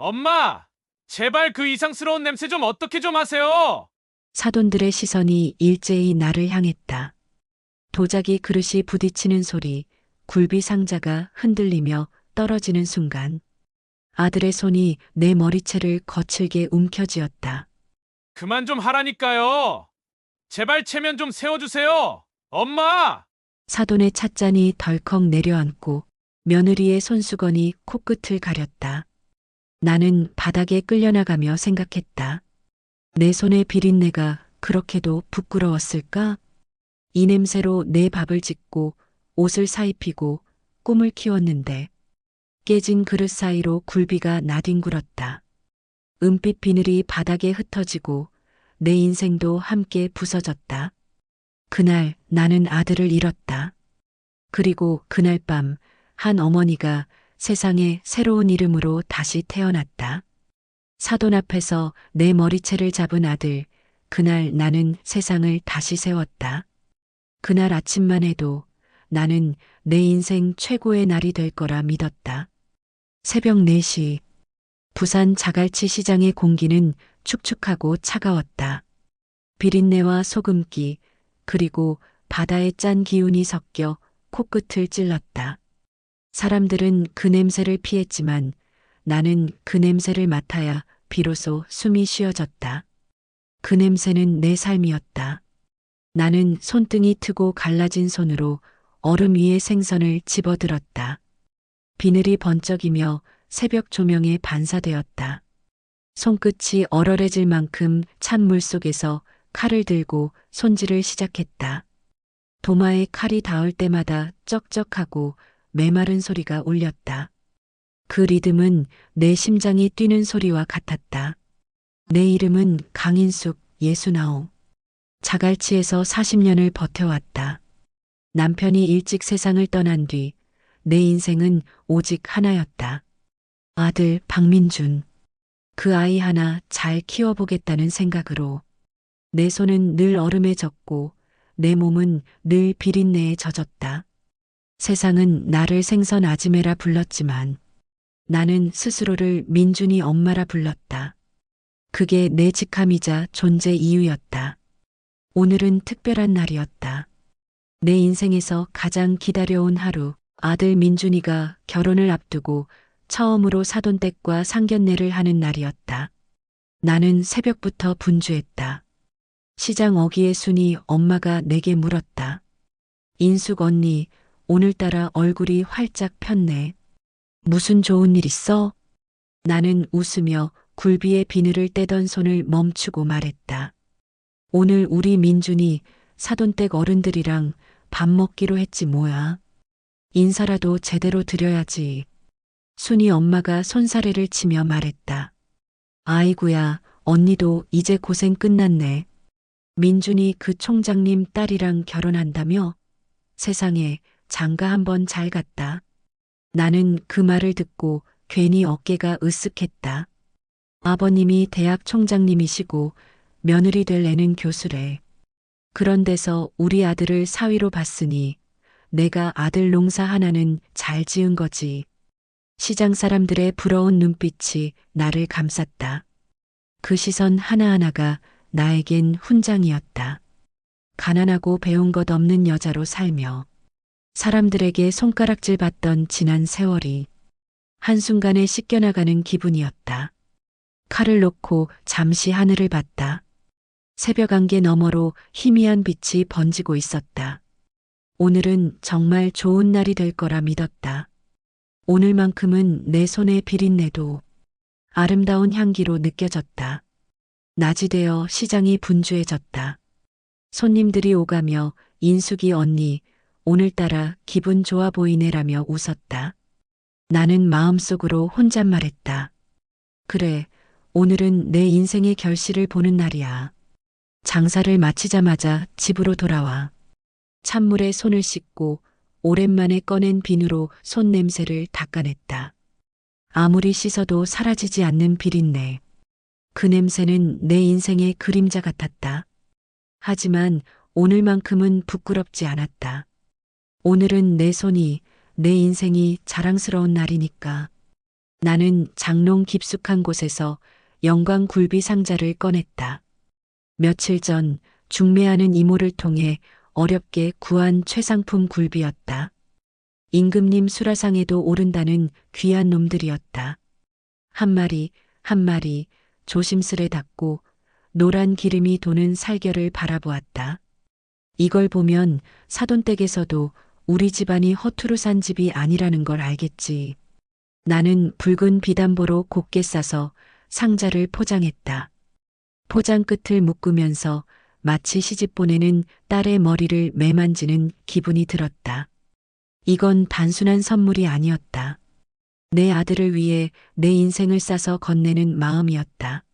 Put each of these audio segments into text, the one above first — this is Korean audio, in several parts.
엄마! 제발 그 이상스러운 냄새 좀 어떻게 좀 하세요! 사돈들의 시선이 일제히 나를 향했다. 도자기 그릇이 부딪히는 소리, 굴비 상자가 흔들리며 떨어지는 순간 아들의 손이 내 머리채를 거칠게 움켜쥐었다. 그만 좀 하라니까요! 제발 체면 좀 세워주세요! 엄마! 사돈의 찻잔이 덜컥 내려앉고 며느리의 손수건이 코끝을 가렸다. 나는 바닥에 끌려나가며 생각했다. 내 손의 비린내가 그렇게도 부끄러웠을까? 이 냄새로 내 밥을 짓고 옷을 사입히고 꿈을 키웠는데 깨진 그릇 사이로 굴비가 나뒹굴었다. 은빛 비늘이 바닥에 흩어지고 내 인생도 함께 부서졌다. 그날 나는 아들을 잃었다. 그리고 그날 밤 한 어머니가 세상에 새로운 이름으로 다시 태어났다. 사돈 앞에서 내 머리채를 잡은 아들, 그날 나는 세상을 다시 세웠다. 그날 아침만 해도 나는 내 인생 최고의 날이 될 거라 믿었다. 새벽 4시, 부산 자갈치 시장의 공기는 축축하고 차가웠다. 비린내와 소금기, 그리고 바다의 짠 기운이 섞여 코끝을 찔렀다. 사람들은 그 냄새를 피했지만 나는 그 냄새를 맡아야 비로소 숨이 쉬어졌다. 그 냄새는 내 삶이었다. 나는 손등이 트고 갈라진 손으로 얼음 위에 생선을 집어들었다. 비늘이 번쩍이며 새벽 조명에 반사되었다. 손끝이 얼얼해질 만큼 찬 물 속에서 칼을 들고 손질을 시작했다. 도마에 칼이 닿을 때마다 쩍쩍하고 메마른 소리가 울렸다. 그 리듬은 내 심장이 뛰는 소리와 같았다. 내 이름은 강인숙 69. 자갈치에서 40년을 버텨왔다. 남편이 일찍 세상을 떠난 뒤 내 인생은 오직 하나였다. 아들 박민준. 그 아이 하나 잘 키워보겠다는 생각으로 내 손은 늘 얼음에 젖고 내 몸은 늘 비린내에 젖었다. 세상은 나를 생선 아지매라 불렀지만 나는 스스로를 민준이 엄마라 불렀다. 그게 내 직함이자 존재 이유였다. 오늘은 특별한 날이었다. 내 인생에서 가장 기다려온 하루, 아들 민준이가 결혼을 앞두고 처음으로 사돈댁과 상견례를 하는 날이었다. 나는 새벽부터 분주했다. 시장 어귀의 순이 엄마가 내게 물었다. 인숙 언니, 오늘따라 얼굴이 활짝 폈네. 무슨 좋은 일 있어? 나는 웃으며 굴비의 비늘을 떼던 손을 멈추고 말했다. 오늘 우리 민준이 사돈댁 어른들이랑 밥 먹기로 했지 뭐야. 인사라도 제대로 드려야지. 순이 엄마가 손사래를 치며 말했다. 아이구야, 언니도 이제 고생 끝났네. 민준이 그 총장님 딸이랑 결혼한다며? 세상에, 장가 한번 잘 갔다. 나는 그 말을 듣고 괜히 어깨가 으쓱했다. 아버님이 대학 총장님이시고 며느리 될 애는 교수래. 그런 데서 우리 아들을 사위로 봤으니 내가 아들 농사 하나는 잘 지은 거지. 시장 사람들의 부러운 눈빛이 나를 감쌌다. 그 시선 하나하나가 나에겐 훈장이었다. 가난하고 배운 것 없는 여자로 살며 사람들에게 손가락질 받던 지난 세월이 한순간에 씻겨나가는 기분이었다. 칼을 놓고 잠시 하늘을 봤다. 새벽 안개 너머로 희미한 빛이 번지고 있었다. 오늘은 정말 좋은 날이 될 거라 믿었다. 오늘만큼은 내 손의 비린내도 아름다운 향기로 느껴졌다. 낮이 되어 시장이 분주해졌다. 손님들이 오가며 인숙이 언니, 오늘따라 기분 좋아 보이네라며 웃었다. 나는 마음속으로 혼잣말했다. 그래, 오늘은 내 인생의 결실을 보는 날이야. 장사를 마치자마자 집으로 돌아와 찬물에 손을 씻고 오랜만에 꺼낸 비누로 손 냄새를 닦아냈다. 아무리 씻어도 사라지지 않는 비린내. 그 냄새는 내 인생의 그림자 같았다. 하지만 오늘만큼은 부끄럽지 않았다. 오늘은 내 손이, 내 인생이 자랑스러운 날이니까. 나는 장롱 깊숙한 곳에서 영광 굴비 상자를 꺼냈다. 며칠 전 중매하는 이모를 통해 어렵게 구한 최상품 굴비였다. 임금님 수라상에도 오른다는 귀한 놈들이었다. 한 마리 한 마리 조심스레 닦고 노란 기름이 도는 살결을 바라보았다. 이걸 보면 사돈댁에서도 우리 집안이 허투루 산 집이 아니라는 걸 알겠지. 나는 붉은 비단보로 곱게 싸서 상자를 포장했다. 포장 끝을 묶으면서 마치 시집 보내는 딸의 머리를 매만지는 기분이 들었다. 이건 단순한 선물이 아니었다. 내 아들을 위해 내 인생을 싸서 건네는 마음이었다.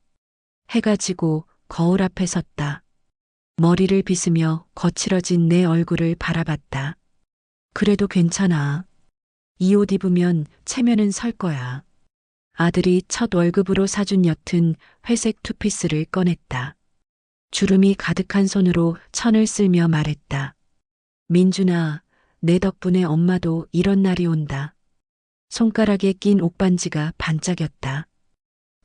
해가 지고 거울 앞에 섰다. 머리를 빗으며 거칠어진 내 얼굴을 바라봤다. 그래도 괜찮아. 이 옷 입으면 체면은 설 거야. 아들이 첫 월급으로 사준 옅은 회색 투피스를 꺼냈다. 주름이 가득한 손으로 천을 쓸며 말했다. 민준아, 내 덕분에 엄마도 이런 날이 온다. 손가락에 낀 옥반지가 반짝였다.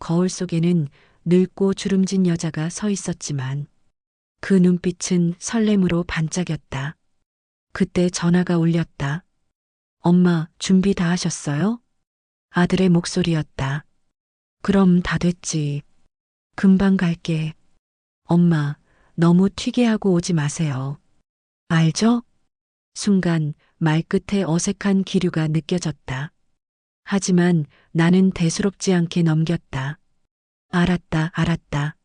거울 속에는 늙고 주름진 여자가 서 있었지만 그 눈빛은 설렘으로 반짝였다. 그때 전화가 울렸다. 엄마, 준비 다 하셨어요? 아들의 목소리였다. 그럼 다 됐지. 금방 갈게. 엄마, 너무 튀게 하고 오지 마세요. 알죠? 순간 말끝에 어색한 기류가 느껴졌다. 하지만 나는 대수롭지 않게 넘겼다. 알았다, 알았다.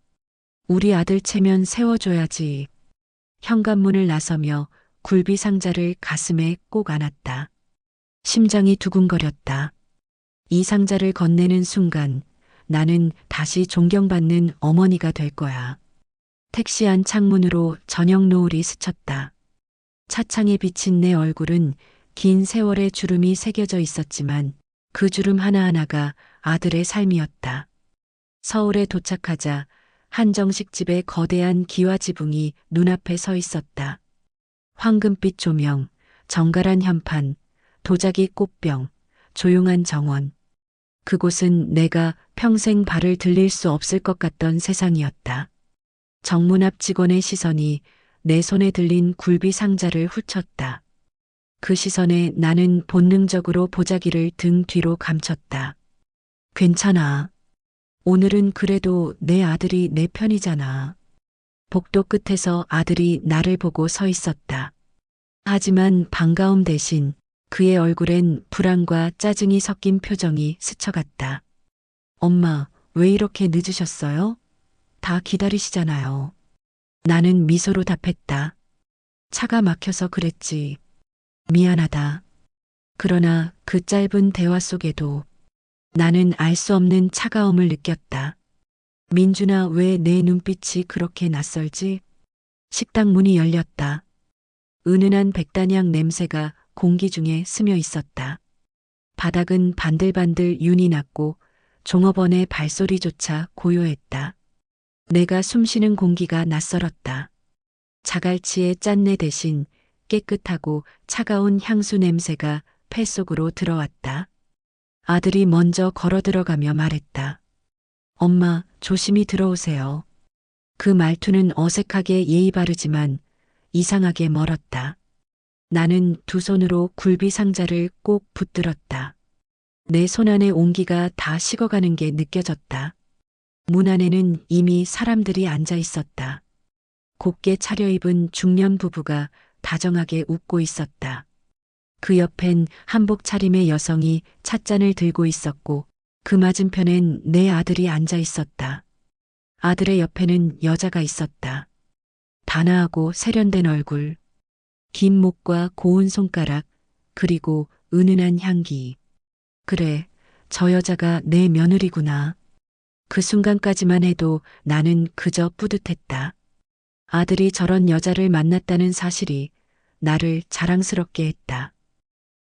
우리 아들 체면 세워줘야지. 현관문을 나서며 굴비 상자를 가슴에 꼭 안았다. 심장이 두근거렸다. 이 상자를 건네는 순간 나는 다시 존경받는 어머니가 될 거야. 택시 안 창문으로 저녁 노을이 스쳤다. 차창에 비친 내 얼굴은 긴 세월의 주름이 새겨져 있었지만 그 주름 하나하나가 아들의 삶이었다. 서울에 도착하자 한정식 집의 거대한 기와 지붕이 눈앞에 서 있었다. 황금빛 조명, 정갈한 현판, 도자기 꽃병, 조용한 정원. 그곳은 내가 평생 발을 들릴 수 없을 것 같던 세상이었다. 정문 앞 직원의 시선이 내 손에 들린 굴비 상자를 훑었다. 그 시선에 나는 본능적으로 보자기를 등 뒤로 감췄다. 괜찮아. 오늘은 그래도 내 아들이 내 편이잖아. 복도 끝에서 아들이 나를 보고 서 있었다. 하지만 반가움 대신 그의 얼굴엔 불안과 짜증이 섞인 표정이 스쳐갔다. 엄마, 왜 이렇게 늦으셨어요? 다 기다리시잖아요. 나는 미소로 답했다. 차가 막혀서 그랬지. 미안하다. 그러나 그 짧은 대화 속에도 나는 알 수 없는 차가움을 느꼈다. 민준아, 왜 내 눈빛이 그렇게 낯설지? 식당 문이 열렸다. 은은한 백단향 냄새가 공기 중에 스며 있었다. 바닥은 반들반들 윤이 났고 종업원의 발소리조차 고요했다. 내가 숨쉬는 공기가 낯설었다. 자갈치의 짠내 대신 깨끗하고 차가운 향수 냄새가 폐 속으로 들어왔다. 아들이 먼저 걸어 들어가며 말했다. 엄마, 조심히 들어오세요. 그 말투는 어색하게 예의 바르지만 이상하게 멀었다. 나는 두 손으로 굴비 상자를 꼭 붙들었다. 내 손안의 온기가 다 식어가는 게 느껴졌다. 문 안에는 이미 사람들이 앉아 있었다. 곱게 차려입은 중년 부부가 다정하게 웃고 있었다. 그 옆엔 한복 차림의 여성이 찻잔을 들고 있었고 그 맞은편엔 내 아들이 앉아 있었다. 아들의 옆에는 여자가 있었다. 단아하고 세련된 얼굴, 긴 목과 고운 손가락, 그리고 은은한 향기. 그래, 저 여자가 내 며느리구나. 그 순간까지만 해도 나는 그저 뿌듯했다. 아들이 저런 여자를 만났다는 사실이 나를 자랑스럽게 했다.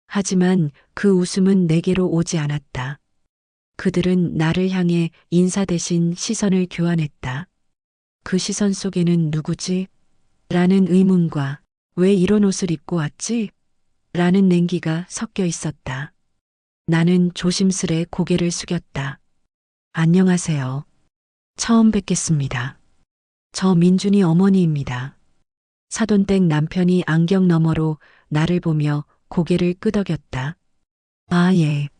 하지만 그 웃음은 내게로 오지 않았다. 그들은 나를 향해 인사 대신 시선을 교환했다. 그 시선 속에는 누구지? 라는 의문과 왜 이런 옷을 입고 왔지? 라는 냉기가 섞여 있었다. 나는 조심스레 고개를 숙였다. 안녕하세요. 처음 뵙겠습니다. 저 민준이 어머니입니다. 사돈댁 남편이 안경 너머로 나를 보며 고개를 끄덕였다. 아, 예.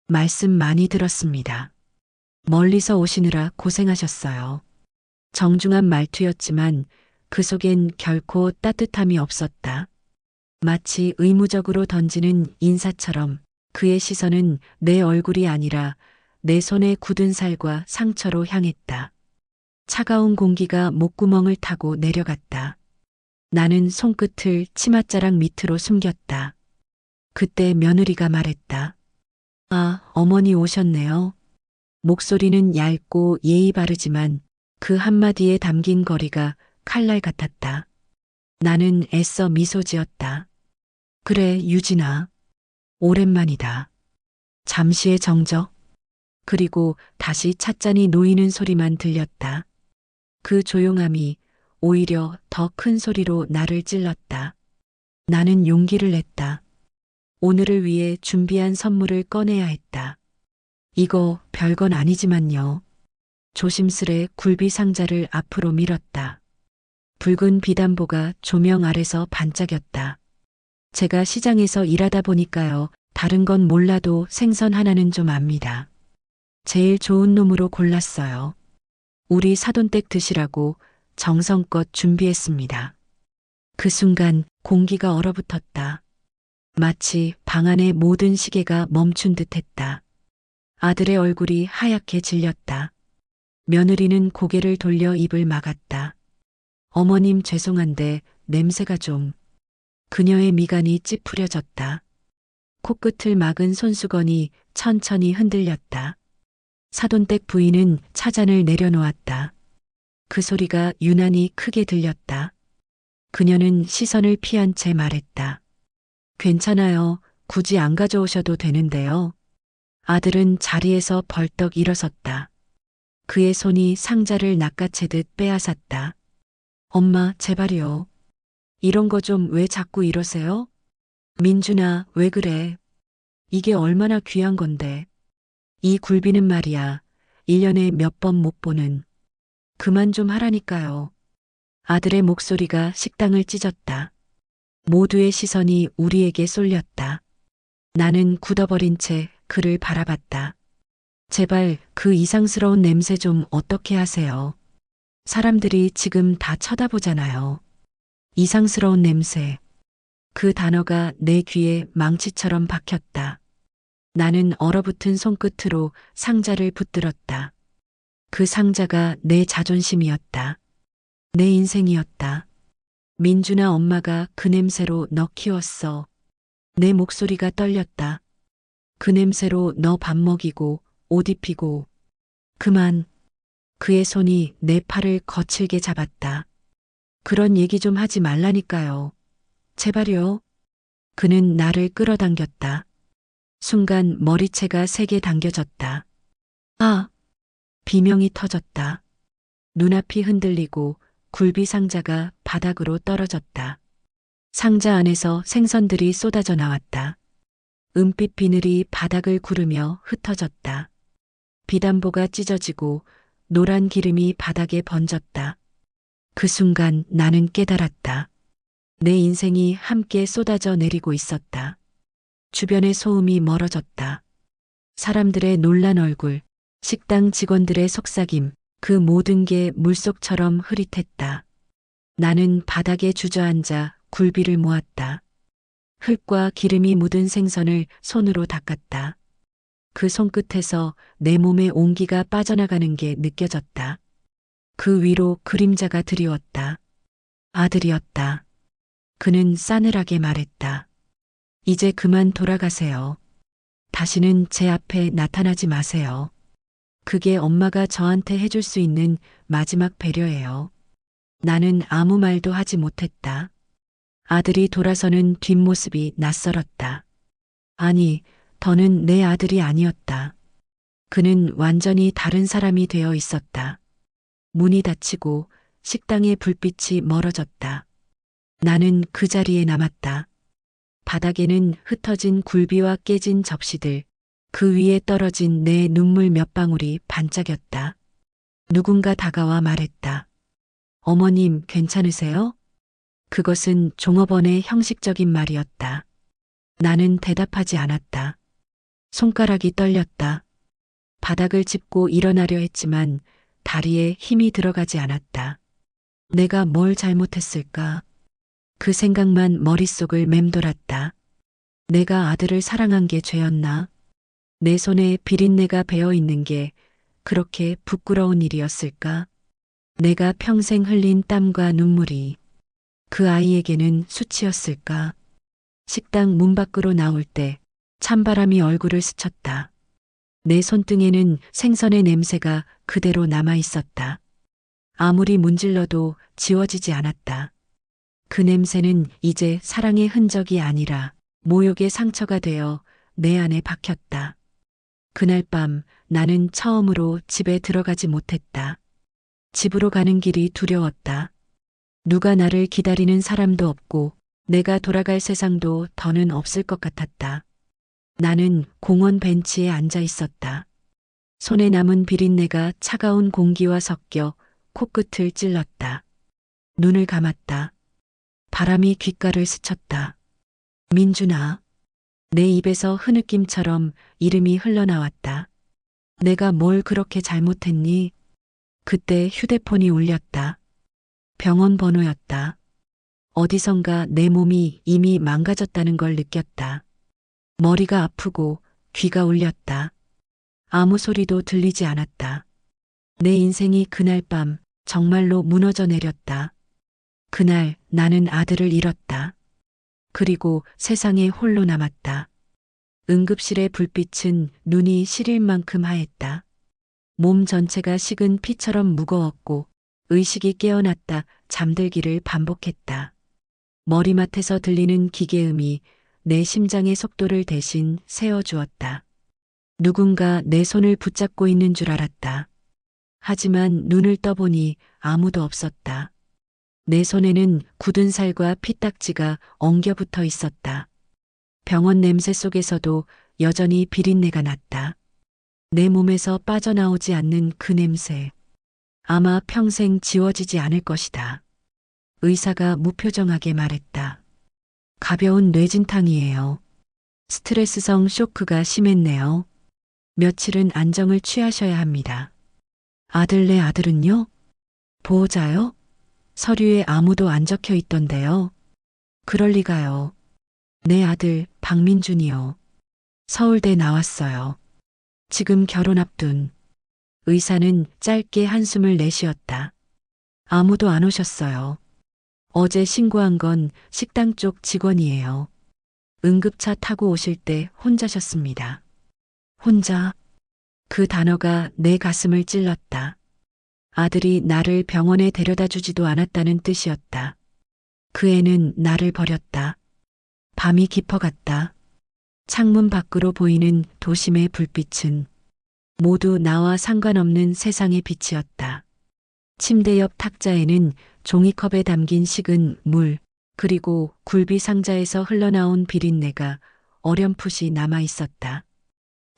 말씀 많이 들었습니다. 멀리서 오시느라 고생하셨어요. 정중한 말투였지만 그 속엔 결코 따뜻함이 없었다. 마치 의무적으로 던지는 인사처럼 그의 시선은 내 얼굴이 아니라 내 손에 굳은 살과 상처로 향했다. 차가운 공기가 목구멍을 타고 내려갔다. 나는 손끝을 치맛자락 밑으로 숨겼다. 그때 며느리가 말했다. 아, 어머니 오셨네요. 목소리는 얇고 예의 바르지만 그 한마디에 담긴 거리가 칼날 같았다. 나는 애써 미소 지었다. 그래, 유진아. 오랜만이다. 잠시의 정적. 그리고 다시 찻잔이 놓이는 소리만 들렸다. 그 조용함이 오히려 더 큰 소리로 나를 찔렀다. 나는 용기를 냈다. 오늘을 위해 준비한 선물을 꺼내야 했다. 이거 별건 아니지만요. 조심스레 굴비 상자를 앞으로 밀었다. 붉은 비단보가 조명 아래서 반짝였다. 제가 시장에서 일하다 보니까요. 다른 건 몰라도 생선 하나는 좀 압니다. 제일 좋은 놈으로 골랐어요. 우리 사돈댁 드시라고 정성껏 준비했습니다. 그 순간 공기가 얼어붙었다. 마치 방 안의 모든 시계가 멈춘 듯했다. 아들의 얼굴이 하얗게 질렸다. 며느리는 고개를 돌려 입을 막았다. 어머님 죄송한데 냄새가 좀. 그녀의 미간이 찌푸려졌다. 코끝을 막은 손수건이 천천히 흔들렸다. 사돈댁 부인은 차잔을 내려놓았다. 그 소리가 유난히 크게 들렸다. 그녀는 시선을 피한 채 말했다. 괜찮아요. 굳이 안 가져오셔도 되는데요. 아들은 자리에서 벌떡 일어섰다. 그의 손이 상자를 낚아채듯 빼앗았다. 엄마, 제발요. 이런 거 좀 왜 자꾸 이러세요? 민준아, 왜 그래? 이게 얼마나 귀한 건데. 이 굴비는 말이야. 1년에 몇 번 못 보는. 그만 좀 하라니까요. 아들의 목소리가 식당을 찢었다. 모두의 시선이 우리에게 쏠렸다. 나는 굳어버린 채 그를 바라봤다. 제발 그 이상스러운 냄새 좀 어떻게 하세요? 사람들이 지금 다 쳐다보잖아요. 이상스러운 냄새. 그 단어가 내 귀에 망치처럼 박혔다. 나는 얼어붙은 손끝으로 상자를 붙들었다. 그 상자가 내 자존심이었다. 내 인생이었다. 민준아, 엄마가 그 냄새로 너 키웠어. 내 목소리가 떨렸다. 그 냄새로 너 밥 먹이고 옷 입히고. 그만. 그의 손이 내 팔을 거칠게 잡았다. 그런 얘기 좀 하지 말라니까요. 제발요. 그는 나를 끌어당겼다. 순간 머리채가 세게 당겨졌다. 아! 비명이 터졌다. 눈앞이 흔들리고 굴비 상자가 바닥으로 떨어졌다. 상자 안에서 생선들이 쏟아져 나왔다. 은빛 비늘이 바닥을 구르며 흩어졌다. 비단보가 찢어지고 노란 기름이 바닥에 번졌다. 그 순간 나는 깨달았다. 내 인생이 함께 쏟아져 내리고 있었다. 주변의 소음이 멀어졌다. 사람들의 놀란 얼굴, 식당 직원들의 속삭임, 그 모든 게 물속처럼 흐릿했다. 나는 바닥에 주저앉아 굴비를 모았다. 흙과 기름이 묻은 생선을 손으로 닦았다. 그 손끝에서 내 몸의 온기가 빠져나가는 게 느껴졌다. 그 위로 그림자가 드리웠다. 아들이었다. 그는 싸늘하게 말했다. 이제 그만 돌아가세요. 다시는 제 앞에 나타나지 마세요. 그게 엄마가 저한테 해줄 수 있는 마지막 배려예요. 나는 아무 말도 하지 못했다. 아들이 돌아서는 뒷모습이 낯설었다. 아니, 더는 내 아들이 아니었다. 그는 완전히 다른 사람이 되어 있었다. 문이 닫히고 식당의 불빛이 멀어졌다. 나는 그 자리에 남았다. 바닥에는 흩어진 굴비와 깨진 접시들, 그 위에 떨어진 내 눈물 몇 방울이 반짝였다. 누군가 다가와 말했다. 어머님, 괜찮으세요? 그것은 종업원의 형식적인 말이었다. 나는 대답하지 않았다. 손가락이 떨렸다. 바닥을 짚고 일어나려 했지만 다리에 힘이 들어가지 않았다. 내가 뭘 잘못했을까? 그 생각만 머릿속을 맴돌았다. 내가 아들을 사랑한 게 죄였나? 내 손에 비린내가 배어 있는 게 그렇게 부끄러운 일이었을까? 내가 평생 흘린 땀과 눈물이 그 아이에게는 수치였을까? 식당 문 밖으로 나올 때 찬바람이 얼굴을 스쳤다. 내 손등에는 생선의 냄새가 그대로 남아 있었다. 아무리 문질러도 지워지지 않았다. 그 냄새는 이제 사랑의 흔적이 아니라 모욕의 상처가 되어 내 안에 박혔다. 그날 밤 나는 처음으로 집에 들어가지 못했다. 집으로 가는 길이 두려웠다. 누가 나를 기다리는 사람도 없고 내가 돌아갈 세상도 더는 없을 것 같았다. 나는 공원 벤치에 앉아 있었다. 손에 남은 비린내가 차가운 공기와 섞여 코끝을 찔렀다. 눈을 감았다. 바람이 귓가를 스쳤다. 민준아. 내 입에서 흐느낌처럼 이름이 흘러나왔다. 내가 뭘 그렇게 잘못했니? 그때 휴대폰이 울렸다. 병원 번호였다. 어디선가 내 몸이 이미 망가졌다는 걸 느꼈다. 머리가 아프고 귀가 울렸다. 아무 소리도 들리지 않았다. 내 인생이 그날 밤 정말로 무너져 내렸다. 그날 나는 아들을 잃었다. 그리고 세상에 홀로 남았다. 응급실의 불빛은 눈이 시릴 만큼 하였다. 몸 전체가 식은 피처럼 무거웠고 의식이 깨어났다 잠들기를 반복했다. 머리맡에서 들리는 기계음이 내 심장의 속도를 대신 세워주었다. 누군가 내 손을 붙잡고 있는 줄 알았다. 하지만 눈을 떠보니 아무도 없었다. 내 손에는 굳은 살과 피딱지가 엉겨붙어 있었다. 병원 냄새 속에서도 여전히 비린내가 났다. 내 몸에서 빠져나오지 않는 그 냄새. 아마 평생 지워지지 않을 것이다. 의사가 무표정하게 말했다. 가벼운 뇌진탕이에요. 스트레스성 쇼크가 심했네요. 며칠은 안정을 취하셔야 합니다. 내 아들은요? 보호자요? 서류에 아무도 안 적혀 있던데요. 그럴 리가요. 내 아들 박민준이요. 서울대 나왔어요. 지금 결혼 앞둔. 의사는 짧게 한숨을 내쉬었다. 아무도 안 오셨어요. 어제 신고한 건 식당 쪽 직원이에요. 응급차 타고 오실 때 혼자셨습니다. 혼자? 그 단어가 내 가슴을 찔렀다. 아들이 나를 병원에 데려다 주지도 않았다는 뜻이었다. 그 애는 나를 버렸다. 밤이 깊어갔다. 창문 밖으로 보이는 도심의 불빛은 모두 나와 상관없는 세상의 빛이었다. 침대 옆 탁자에는 종이컵에 담긴 식은 물, 그리고 굴비 상자에서 흘러나온 비린내가 어렴풋이 남아 있었다.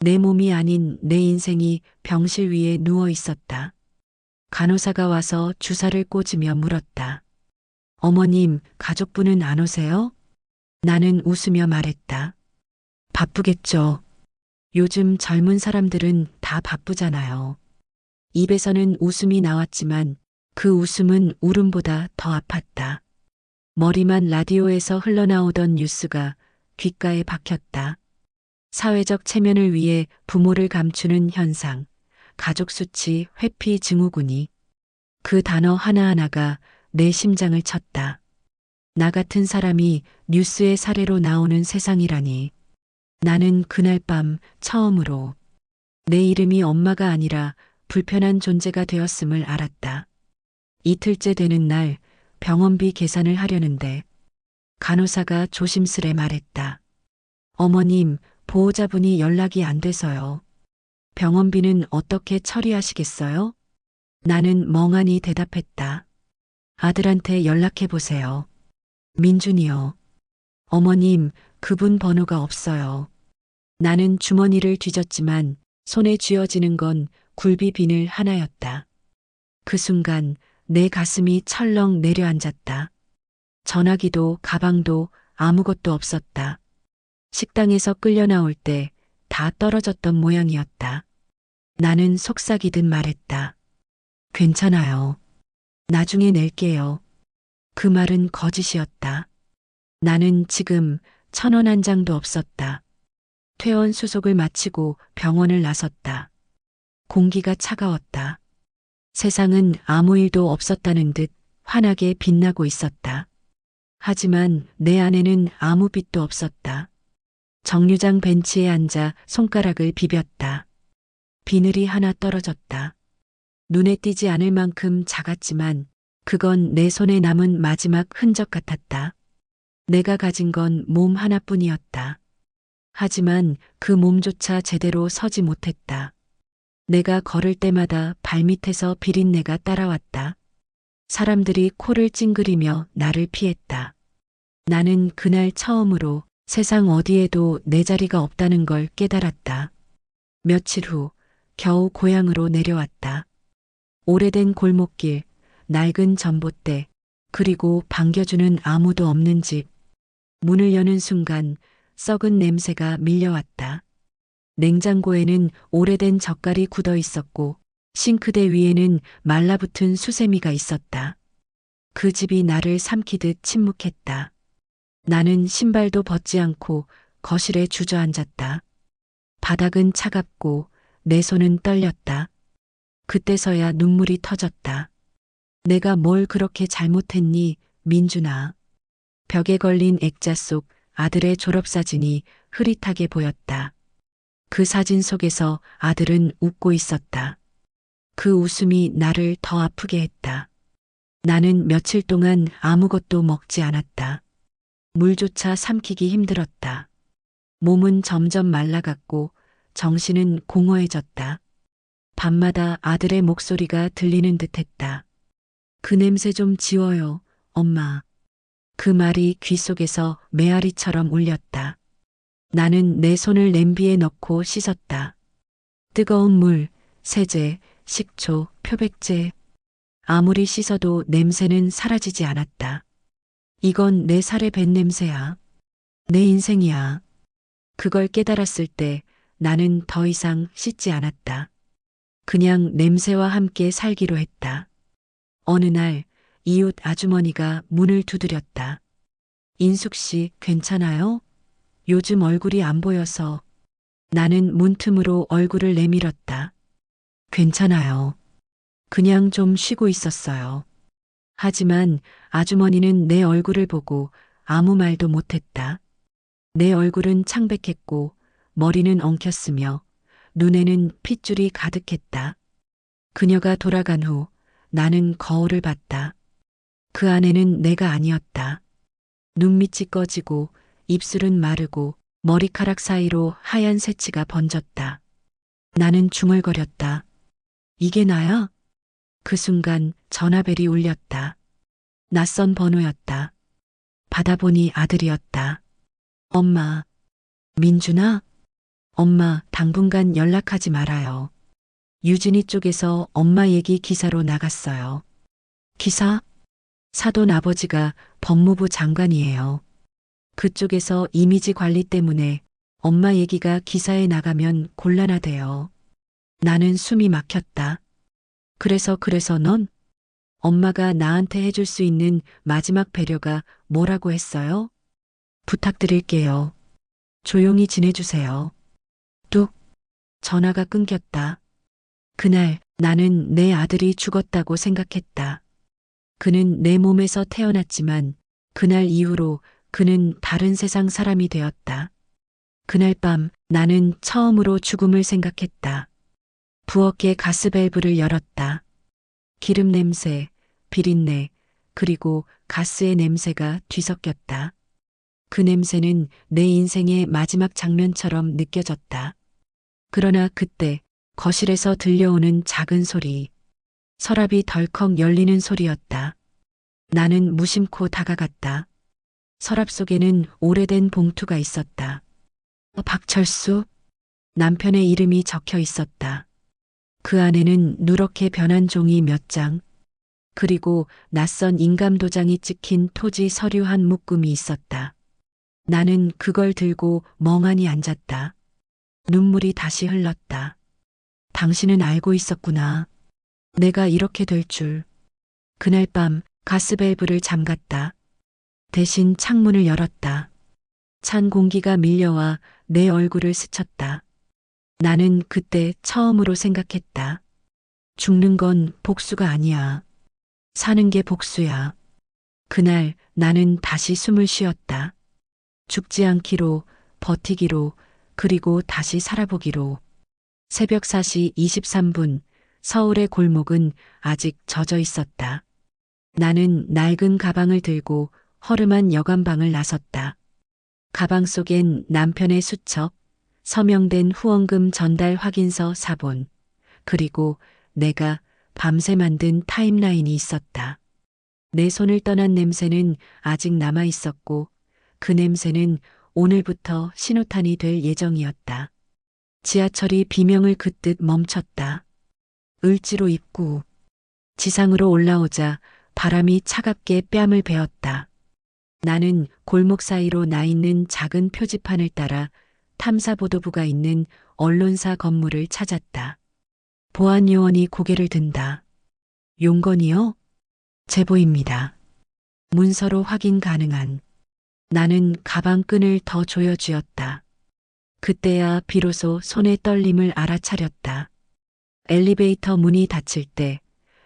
내 몸이 아닌 내 인생이 병실 위에 누워 있었다. 간호사가 와서 주사를 꽂으며 물었다. 어머님, 가족분은 안 오세요? 나는 웃으며 말했다. 바쁘겠죠. 요즘 젊은 사람들은 다 바쁘잖아요. 입에서는 웃음이 나왔지만 그 웃음은 울음보다 더 아팠다. 머리만 라디오에서 흘러나오던 뉴스가 귓가에 박혔다. 사회적 체면을 위해 부모를 감추는 현상, 가족 수치 회피 증후군이. 그 단어 하나하나가 내 심장을 쳤다. 나 같은 사람이 뉴스의 사례로 나오는 세상이라니. 나는 그날 밤 처음으로 내 이름이 엄마가 아니라 불편한 존재가 되었음을 알았다. 이틀째 되는 날 병원비 계산을 하려는데 간호사가 조심스레 말했다. 어머님, 보호자분이 연락이 안 돼서요. 병원비는 어떻게 처리하시겠어요? 나는 멍하니 대답했다. 아들한테 연락해 보세요. 민준이요. 어머님, 그분 번호가 없어요. 나는 주머니를 뒤졌지만 손에 쥐어지는 건 굴비 비늘 하나였다. 그 순간 내 가슴이 철렁 내려앉았다. 전화기도 가방도 아무것도 없었다. 식당에서 끌려 나올 때 다 떨어졌던 모양이었다. 나는 속삭이듯 말했다. 괜찮아요. 나중에 낼게요. 그 말은 거짓이었다. 나는 지금 1,000원 한 장도 없었다. 퇴원 수속을 마치고 병원을 나섰다. 공기가 차가웠다. 세상은 아무 일도 없었다는 듯 환하게 빛나고 있었다. 하지만 내 안에는 아무 빛도 없었다. 정류장 벤치에 앉아 손가락을 비볐다. 비늘이 하나 떨어졌다. 눈에 띄지 않을 만큼 작았지만 그건 내 손에 남은 마지막 흔적 같았다. 내가 가진 건 몸 하나뿐이었다. 하지만 그 몸조차 제대로 서지 못했다. 내가 걸을 때마다 발밑에서 비린내가 따라왔다. 사람들이 코를 찡그리며 나를 피했다. 나는 그날 처음으로 세상 어디에도 내 자리가 없다는 걸 깨달았다. 며칠 후 겨우 고향으로 내려왔다. 오래된 골목길, 낡은 전봇대, 그리고 반겨주는 아무도 없는 집. 문을 여는 순간 썩은 냄새가 밀려왔다. 냉장고에는 오래된 젓갈이 굳어 있었고 싱크대 위에는 말라붙은 수세미가 있었다. 그 집이 나를 삼키듯 침묵했다. 나는 신발도 벗지 않고 거실에 주저앉았다. 바닥은 차갑고 내 손은 떨렸다. 그때서야 눈물이 터졌다. 내가 뭘 그렇게 잘못했니, 민준아. 벽에 걸린 액자 속 아들의 졸업사진이 흐릿하게 보였다. 그 사진 속에서 아들은 웃고 있었다. 그 웃음이 나를 더 아프게 했다. 나는 며칠 동안 아무것도 먹지 않았다. 물조차 삼키기 힘들었다. 몸은 점점 말라갔고 정신은 공허해졌다. 밤마다 아들의 목소리가 들리는 듯했다. 그 냄새 좀 지워요, 엄마. 그 말이 귀 속에서 메아리처럼 울렸다. 나는 내 손을 냄비에 넣고 씻었다. 뜨거운 물, 세제, 식초, 표백제. 아무리 씻어도 냄새는 사라지지 않았다. 이건 내 살에 밴 냄새야. 내 인생이야. 그걸 깨달았을 때 나는 더 이상 씻지 않았다. 그냥 냄새와 함께 살기로 했다. 어느 날 이웃 아주머니가 문을 두드렸다. 인숙 씨, 괜찮아요? 요즘 얼굴이 안 보여서. 나는 문틈으로 얼굴을 내밀었다. 괜찮아요. 그냥 좀 쉬고 있었어요. 하지만 아주머니는 내 얼굴을 보고 아무 말도 못했다. 내 얼굴은 창백했고 머리는 엉켰으며 눈에는 핏줄이 가득했다. 그녀가 돌아간 후 나는 거울을 봤다. 그 안에는 내가 아니었다. 눈밑이 꺼지고 입술은 마르고 머리카락 사이로 하얀 새치가 번졌다. 나는 중얼거렸다. 이게 나야? 그 순간 전화벨이 울렸다. 낯선 번호였다. 받아보니 아들이었다. 엄마. 민준아? 엄마, 당분간 연락하지 말아요. 유진이 쪽에서 엄마 얘기 기사로 나갔어요. 기사? 사돈 아버지가 법무부 장관이에요. 그쪽에서 이미지 관리 때문에 엄마 얘기가 기사에 나가면 곤란하대요. 나는 숨이 막혔다. 그래서 넌? 엄마가 나한테 해줄 수 있는 마지막 배려가 뭐라고 했어요? 부탁드릴게요. 조용히 지내주세요. 뚝. 전화가 끊겼다. 그날 나는 내 아들이 죽었다고 생각했다. 그는 내 몸에서 태어났지만 그날 이후로 그는 다른 세상 사람이 되었다. 그날 밤 나는 처음으로 죽음을 생각했다. 부엌의 가스밸브를 열었다. 기름 냄새, 비린내, 그리고 가스의 냄새가 뒤섞였다. 그 냄새는 내 인생의 마지막 장면처럼 느껴졌다. 그러나 그때 거실에서 들려오는 작은 소리, 서랍이 덜컥 열리는 소리였다. 나는 무심코 다가갔다. 서랍 속에는 오래된 봉투가 있었다. 박철수? 남편의 이름이 적혀 있었다. 그 안에는 누렇게 변한 종이 몇 장, 그리고 낯선 인감 도장이 찍힌 토지 서류 한 묶음이 있었다. 나는 그걸 들고 멍하니 앉았다. 눈물이 다시 흘렀다. 당신은 알고 있었구나. 내가 이렇게 될 줄. 그날 밤 가스밸브를 잠갔다. 대신 창문을 열었다. 찬 공기가 밀려와 내 얼굴을 스쳤다. 나는 그때 처음으로 생각했다. 죽는 건 복수가 아니야. 사는 게 복수야. 그날 나는 다시 숨을 쉬었다. 죽지 않기로, 버티기로, 그리고 다시 살아보기로. 새벽 4시 23분, 서울의 골목은 아직 젖어 있었다. 나는 낡은 가방을 들고 허름한 여관방을 나섰다. 가방 속엔 남편의 수첩, 서명된 후원금 전달 확인서 사본, 그리고 내가 밤새 만든 타임라인이 있었다. 내 손을 떠난 냄새는 아직 남아 있었고, 그 냄새는 오늘부터 신호탄이 될 예정이었다. 지하철이 비명을 긋듯 멈췄다. 을지로 입구. 지상으로 올라오자 바람이 차갑게 뺨을 베었다. 나는 골목 사이로 나 있는 작은 표지판을 따라 탐사보도부가 있는 언론사 건물을 찾았다. 보안요원이 고개를 든다. 용건이요? 제보입니다. 문서로 확인 가능한. 나는 가방 끈을 더 조여쥐었다. 그때야 비로소 손의 떨림을 알아차렸다. 엘리베이터 문이 닫힐 때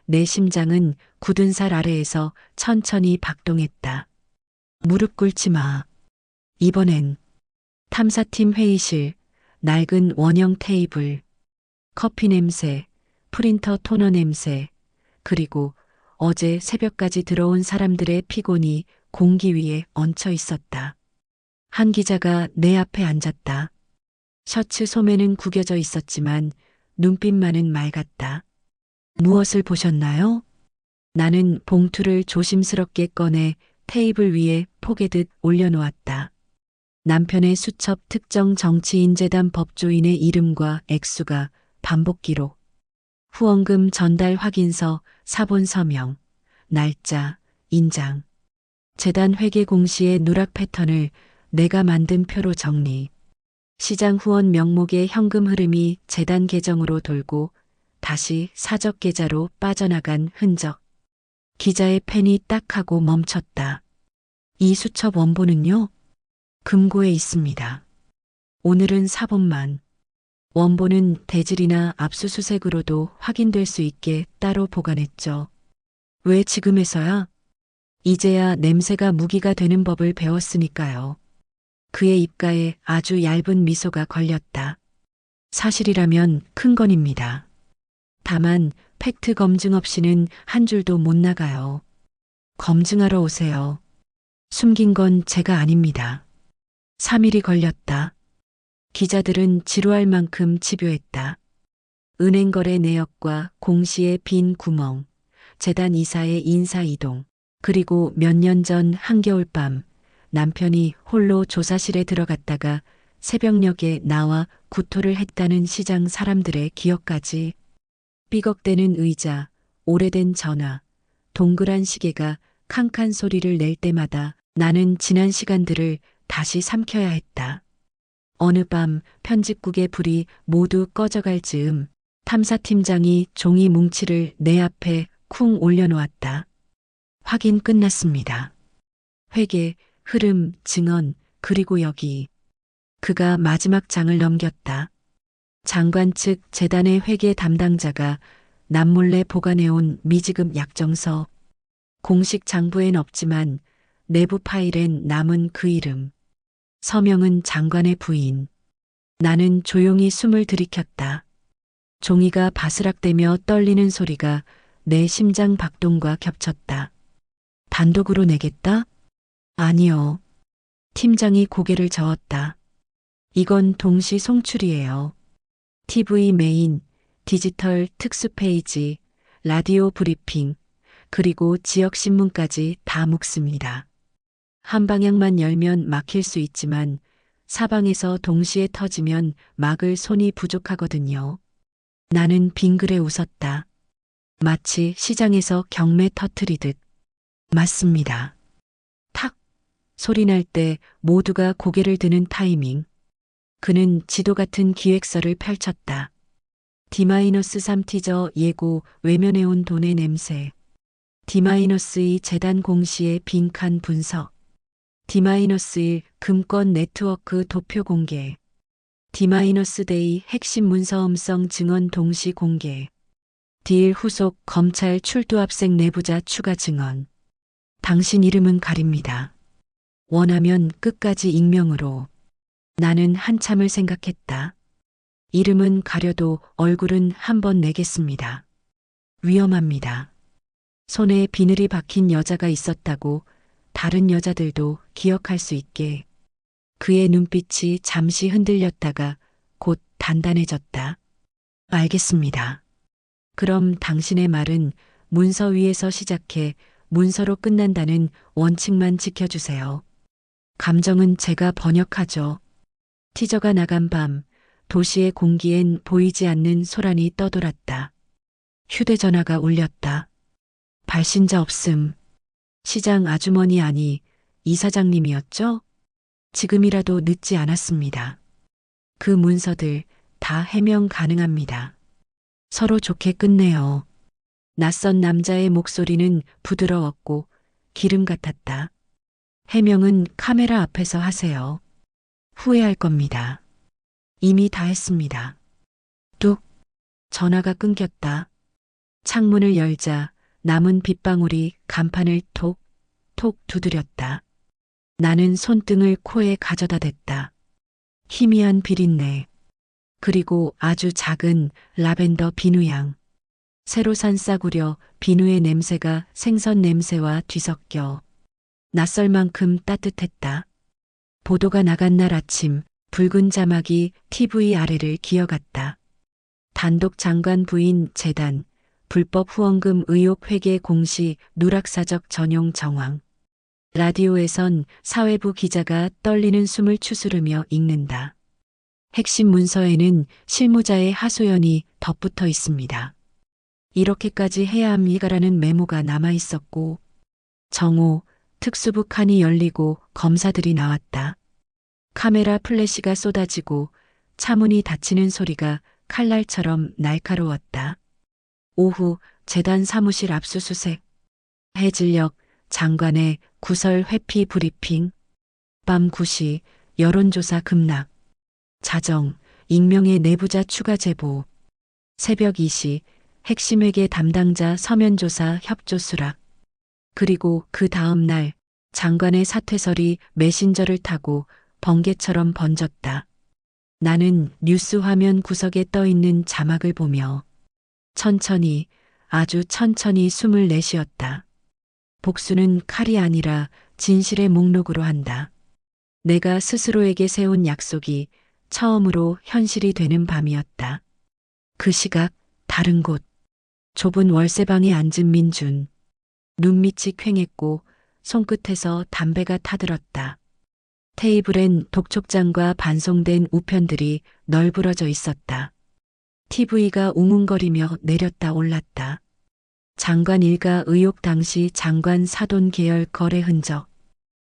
내 심장은 굳은 살 아래에서 천천히 박동했다. 무릎 꿇지 마. 이번엔 탐사팀 회의실, 낡은 원형 테이블, 커피 냄새, 프린터 토너 냄새, 그리고 어제 새벽까지 들어온 사람들의 피곤이 공기 위에 얹혀 있었다. 한 기자가 내 앞에 앉았다. 셔츠 소매는 구겨져 있었지만 눈빛만은 맑았다. 무엇을 보셨나요? 나는 봉투를 조심스럽게 꺼내 테이블 위에 포개듯 올려놓았다. 남편의 수첩 특정 정치인재단 법조인의 이름과 액수가 반복 기록, 후원금 전달 확인서, 사본 서명, 날짜, 인장, 재단 회계 공시의 누락 패턴을 내가 만든 표로 정리, 시장 후원 명목의 현금 흐름이 재단 계정으로 돌고 다시 사적 계좌로 빠져나간 흔적. 기자의 펜이 딱 하고 멈췄다. 이 수첩 원본은요? 금고에 있습니다. 오늘은 사본만. 원본은 대질이나 압수수색으로도 확인될 수 있게 따로 보관했죠. 왜 지금에서야? 이제야 냄새가 무기가 되는 법을 배웠으니까요. 그의 입가에 아주 얇은 미소가 걸렸다. 사실이라면 큰 건입니다. 다만 팩트 검증 없이는 한 줄도 못 나가요. 검증하러 오세요. 숨긴 건 제가 아닙니다. 3일이 걸렸다. 기자들은 지루할 만큼 집요했다. 은행거래 내역과 공시의 빈 구멍, 재단 이사의 인사 이동, 그리고 몇 년 전 한겨울밤 남편이 홀로 조사실에 들어갔다가 새벽녘에 나와 구토를 했다는 시장 사람들의 기억까지. 삐걱대는 의자, 오래된 전화, 동그란 시계가 칸칸 소리를 낼 때마다 나는 지난 시간들을 다시 삼켜야 했다. 어느 밤 편집국의 불이 모두 꺼져갈 즈음 탐사팀장이 종이 뭉치를 내 앞에 쿵 올려놓았다. 확인 끝났습니다. 회계, 흐름, 증언, 그리고 여기. 그가 마지막 장을 넘겼다. 장관 측 재단의 회계 담당자가 남몰래 보관해온 미지급 약정서. 공식 장부엔 없지만 내부 파일엔 남은 그 이름. 서명은 장관의 부인. 나는 조용히 숨을 들이켰다. 종이가 바스락대며 떨리는 소리가 내 심장 박동과 겹쳤다. 단독으로 내겠다? 아니요. 팀장이 고개를 저었다. 이건 동시 송출이에요. TV 메인, 디지털 특수 페이지, 라디오 브리핑, 그리고 지역 신문까지 다 묶습니다. 한 방향만 열면 막힐 수 있지만 사방에서 동시에 터지면 막을 손이 부족하거든요. 나는 빙그레 웃었다. 마치 시장에서 경매 터트리듯. 맞습니다. 탁! 소리 날 때 모두가 고개를 드는 타이밍. 그는 지도 같은 기획서를 펼쳤다. D-3 티저 예고 외면해온 돈의 냄새. D-2 재단 공시의 빈칸 분석. D-1 금권 네트워크 도표 공개. D-데이 핵심 문서음성 증언 동시 공개. 딜 후속 검찰 출두합생 내부자 추가 증언. 당신 이름은 가립니다. 원하면 끝까지 익명으로. 나는 한참을 생각했다. 이름은 가려도 얼굴은 한번 내겠습니다. 위험합니다. 손에 비늘이 박힌 여자가 있었다고 다른 여자들도 기억할 수 있게. 그의 눈빛이 잠시 흔들렸다가 곧 단단해졌다. 알겠습니다. 그럼 당신의 말은 문서 위에서 시작해 문서로 끝난다는 원칙만 지켜주세요. 감정은 제가 번역하죠. 티저가 나간 밤, 도시의 공기엔 보이지 않는 소란이 떠돌았다. 휴대전화가 울렸다. 발신자 없음. 시장 아주머니 아니, 이사장님이었죠? 지금이라도 늦지 않았습니다. 그 문서들 다 해명 가능합니다. 서로 좋게 끝내요. 낯선 남자의 목소리는 부드러웠고 기름 같았다. 해명은 카메라 앞에서 하세요. 후회할 겁니다. 이미 다 했습니다. 뚝. 전화가 끊겼다. 창문을 열자 남은 빗방울이 간판을 톡, 톡 두드렸다. 나는 손등을 코에 가져다 댔다. 희미한 비린내. 그리고 아주 작은 라벤더 비누향. 새로 산 싸구려 비누의 냄새가 생선 냄새와 뒤섞여 낯설 만큼 따뜻했다. 보도가 나간 날 아침 붉은 자막이 TV 아래를 기어갔다. 단독 장관 부인 재단, 불법 후원금 의혹 회계 공시 누락사적 전용 정황. 라디오에선 사회부 기자가 떨리는 숨을 추스르며 읽는다. 핵심 문서에는 실무자의 하소연이 덧붙어 있습니다. 이렇게까지 해야 합니까라는 메모가 남아 있었고, 정오, 특수부 칸이 열리고 검사들이 나왔다. 카메라 플래시가 쏟아지고 차문이 닫히는 소리가 칼날처럼 날카로웠다. 오후 재단 사무실 압수수색. 해질녘 장관의 구설 회피 브리핑. 밤 9시 여론조사 급락. 자정 익명의 내부자 추가 제보. 새벽 2시 핵심 회계 담당자 서면조사 협조 수락. 그리고 그 다음 날 장관의 사퇴설이 메신저를 타고 번개처럼 번졌다. 나는 뉴스 화면 구석에 떠 있는 자막을 보며 천천히, 아주 천천히 숨을 내쉬었다. 복수는 칼이 아니라 진실의 목록으로 한다. 내가 스스로에게 세운 약속이 처음으로 현실이 되는 밤이었다. 그 시각 다른 곳, 좁은 월세방에 앉은 민준. 눈밑이 퀭했고 손끝에서 담배가 타들었다. 테이블엔 독촉장과 반송된 우편들이 널브러져 있었다. TV가 웅웅거리며 내렸다 올랐다. 장관 일가 의혹 당시 장관 사돈 계열 거래 흔적.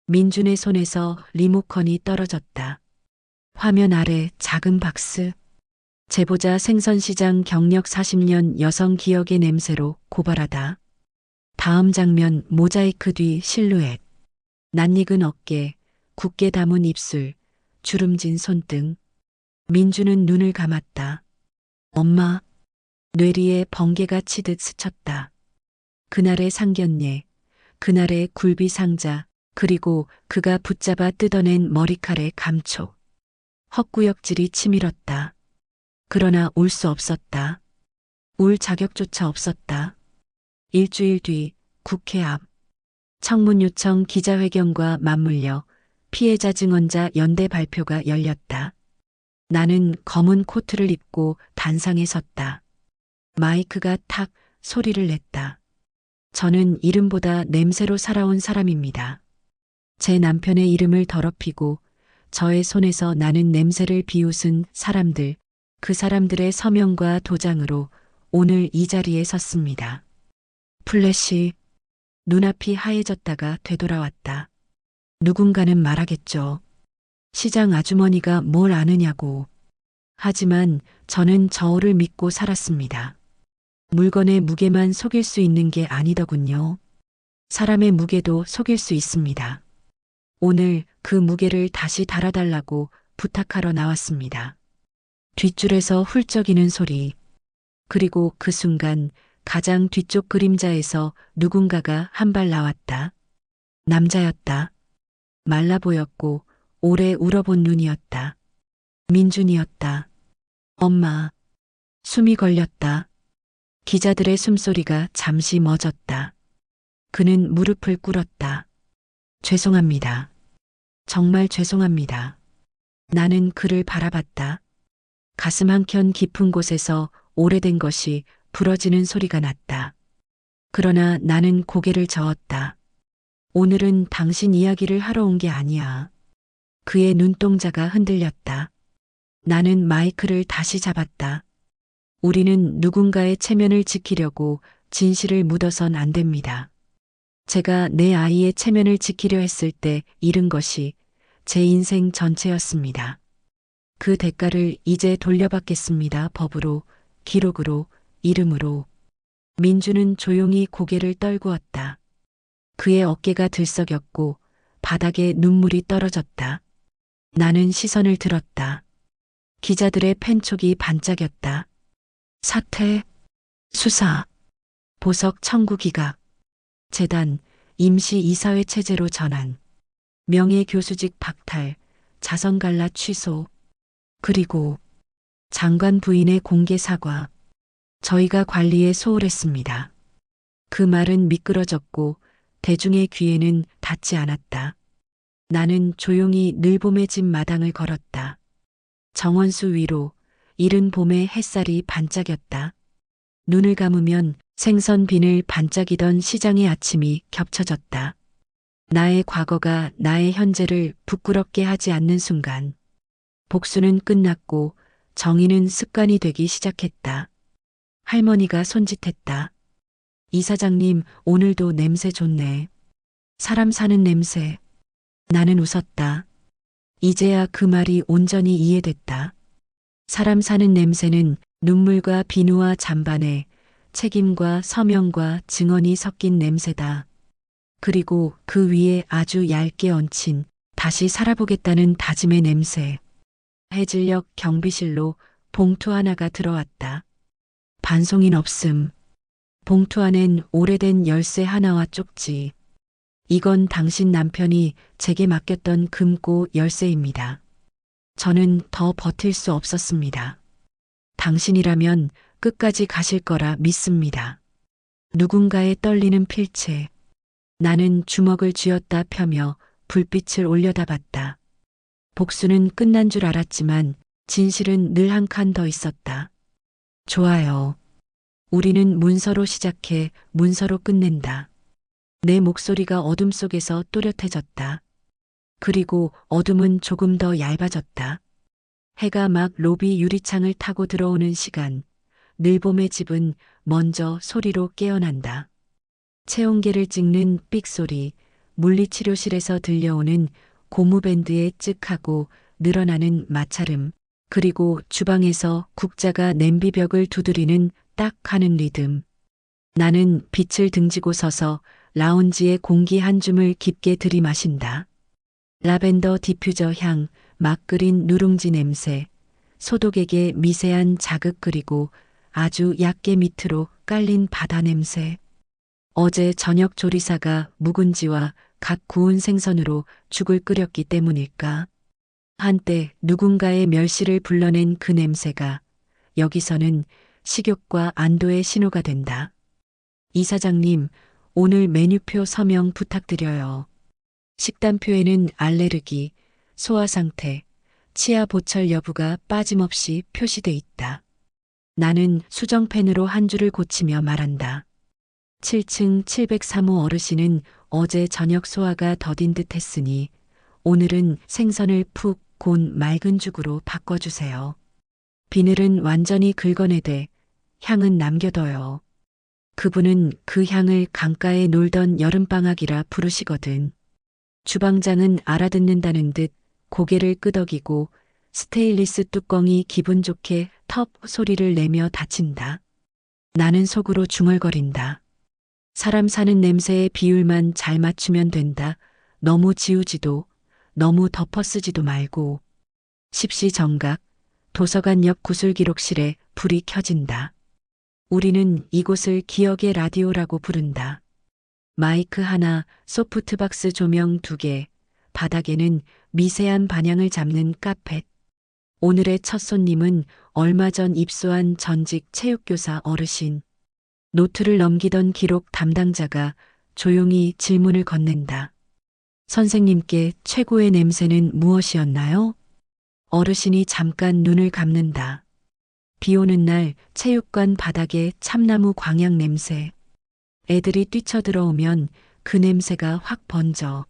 민준의 손에서 리모컨이 떨어졌다. 화면 아래 작은 박스. 제보자 생선시장 경력 40년 여성 기억의 냄새로 고발하다. 다음 장면 모자이크 뒤 실루엣. 낯익은 어깨, 굳게 담은 입술, 주름진 손등. 민주는 눈을 감았다. 엄마. 뇌리에 번개가 치듯 스쳤다. 그날의 상견례, 그날의 굴비 상자, 그리고 그가 붙잡아 뜯어낸 머리칼의 감촉. 헛구역질이 치밀었다. 그러나 울 수 없었다. 울 자격조차 없었다. 일주일 뒤 국회 앞. 청문 요청 기자회견과 맞물려 피해자 증언자 연대 발표가 열렸다. 나는 검은 코트를 입고 단상에 섰다. 마이크가 탁 소리를 냈다. 저는 이름보다 냄새로 살아온 사람입니다. 제 남편의 이름을 더럽히고 저의 손에서 나는 냄새를 비웃은 사람들, 그 사람들의 서명과 도장으로 오늘 이 자리에 섰습니다. 플래시, 눈앞이 하얘졌다가 되돌아왔다. 누군가는 말하겠죠. 시장 아주머니가 뭘 아느냐고. 하지만 저는 저울을 믿고 살았습니다. 물건의 무게만 속일 수 있는 게 아니더군요. 사람의 무게도 속일 수 있습니다. 오늘 그 무게를 다시 달아달라고 부탁하러 나왔습니다. 뒷줄에서 훌쩍이는 소리. 그리고 그 순간 가장 뒤쪽 그림자에서 누군가가 한 발 나왔다. 남자였다. 말라 보였고 오래 울어본 눈이었다. 민준이었다. 엄마. 숨이 걸렸다. 기자들의 숨소리가 잠시 멎었다. 그는 무릎을 꿇었다. 죄송합니다. 정말 죄송합니다. 나는 그를 바라봤다. 가슴 한켠 깊은 곳에서 오래된 것이 부러지는 소리가 났다. 그러나 나는 고개를 저었다. 오늘은 당신 이야기를 하러 온 게 아니야. 그의 눈동자가 흔들렸다. 나는 마이크를 다시 잡았다. 우리는 누군가의 체면을 지키려고 진실을 묻어선 안 됩니다. 제가 내 아이의 체면을 지키려 했을 때 잃은 것이 제 인생 전체였습니다. 그 대가를 이제 돌려받겠습니다. 법으로, 기록으로, 이름으로. 민주는 조용히 고개를 떨구었다. 그의 어깨가 들썩였고 바닥에 눈물이 떨어졌다. 나는 시선을 들었다. 기자들의 펜촉이 반짝였다. 사퇴, 수사, 보석 청구 기각, 재단, 임시 이사회 체제로 전환, 명예교수직 박탈, 자선 갈라 취소, 그리고 장관 부인의 공개 사과. 저희가 관리에 소홀했습니다. 그 말은 미끄러졌고 대중의 귀에는 닿지 않았다. 나는 조용히 늘봄의 집 마당을 걸었다. 정원수 위로 이른 봄의 햇살이 반짝였다. 눈을 감으면 생선 비늘 반짝이던 시장의 아침이 겹쳐졌다. 나의 과거가 나의 현재를 부끄럽게 하지 않는 순간 복수는 끝났고 정의는 습관이 되기 시작했다. 할머니가 손짓했다. 이사장님, 오늘도 냄새 좋네. 사람 사는 냄새. 나는 웃었다. 이제야 그 말이 온전히 이해됐다. 사람 사는 냄새는 눈물과 비누와 잔반에 책임과 서명과 증언이 섞인 냄새다. 그리고 그 위에 아주 얇게 얹힌 다시 살아보겠다는 다짐의 냄새. 해질녘 경비실로 봉투 하나가 들어왔다. 반송인 없음. 봉투 안엔 오래된 열쇠 하나와 쪽지. 이건 당신 남편이 제게 맡겼던 금고 열쇠입니다. 저는 더 버틸 수 없었습니다. 당신이라면 끝까지 가실 거라 믿습니다. 누군가의 떨리는 필체. 나는 주먹을 쥐었다 펴며 불빛을 올려다봤다. 복수는 끝난 줄 알았지만 진실은 늘 한 칸 더 있었다. 좋아요. 우리는 문서로 시작해 문서로 끝낸다. 내 목소리가 어둠 속에서 또렷해졌다. 그리고 어둠은 조금 더 얇아졌다. 해가 막 로비 유리창을 타고 들어오는 시간, 늘봄의 집은 먼저 소리로 깨어난다. 체온계를 찍는 삑소리, 물리치료실에서 들려오는 고무밴드의 쯧하고 늘어나는 마찰음, 그리고 주방에서 국자가 냄비벽을 두드리는 딱 하는 리듬. 나는 빛을 등지고 서서 라운지의 공기 한 줌을 깊게 들이마신다. 라벤더 디퓨저 향, 막 끓인 누룽지 냄새, 소독액의 미세한 자극 그리고 아주 얕게 밑으로 깔린 바다 냄새. 어제 저녁 조리사가 묵은지와 갓 구운 생선으로 죽을 끓였기 때문일까? 한때 누군가의 멸시를 불러낸 그 냄새가 여기서는 식욕과 안도의 신호가 된다. 이사장님, 오늘 메뉴표 서명 부탁드려요. 식단표에는 알레르기, 소화 상태, 치아 보철 여부가 빠짐없이 표시돼 있다. 나는 수정펜으로 한 줄을 고치며 말한다. 7층 703호 어르신은 어제 저녁 소화가 더딘 듯 했으니 오늘은 생선을 푹 곤 맑은 죽으로 바꿔주세요. 비늘은 완전히 긁어내되 향은 남겨둬요. 그분은 그 향을 강가에 놀던 여름방학이라 부르시거든. 주방장은 알아듣는다는 듯 고개를 끄덕이고 스테인리스 뚜껑이 기분 좋게 텁 소리를 내며 닫힌다. 나는 속으로 중얼거린다. 사람 사는 냄새의 비율만 잘 맞추면 된다. 너무 지우지도 너무 덮어쓰지도 말고. 십시정각 도서관 옆 구슬기록실에 불이 켜진다. 우리는 이곳을 기억의 라디오라고 부른다. 마이크 하나, 소프트박스 조명 2개, 바닥에는 미세한 반향을 잡는 카펫. 오늘의 첫 손님은 얼마 전 입소한 전직 체육교사 어르신. 노트를 넘기던 기록 담당자가 조용히 질문을 건넨다. 선생님께 최고의 냄새는 무엇이었나요? 어르신이 잠깐 눈을 감는다. 비 오는 날 체육관 바닥에 참나무 광양 냄새. 애들이 뛰쳐들어오면 그 냄새가 확 번져.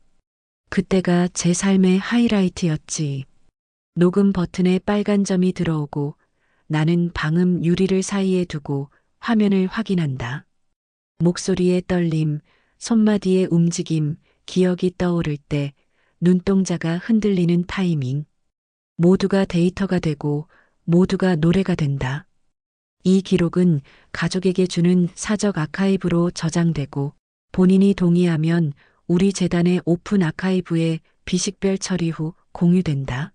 그때가 제 삶의 하이라이트였지. 녹음 버튼에 빨간 점이 들어오고 나는 방음 유리를 사이에 두고 화면을 확인한다. 목소리의 떨림, 손마디의 움직임, 기억이 떠오를 때 눈동자가 흔들리는 타이밍. 모두가 데이터가 되고 모두가 노래가 된다. 이 기록은 가족에게 주는 사적 아카이브로 저장되고 본인이 동의하면 우리 재단의 오픈 아카이브에 비식별 처리 후 공유된다.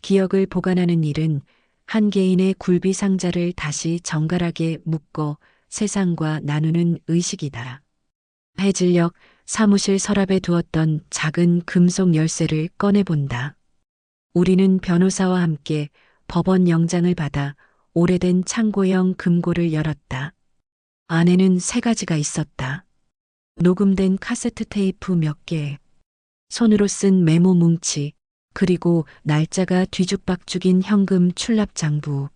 기억을 보관하는 일은 한 개인의 굴비 상자를 다시 정갈하게 묶어 세상과 나누는 의식이다. 해질녘 사무실 서랍에 두었던 작은 금속 열쇠를 꺼내본다. 우리는 변호사와 함께 법원 영장을 받아 오래된 창고형 금고를 열었다. 안에는 3가지가 있었다. 녹음된 카세트 테이프 몇 개, 손으로 쓴 메모 뭉치, 그리고 날짜가 뒤죽박죽인 현금 출납 장부.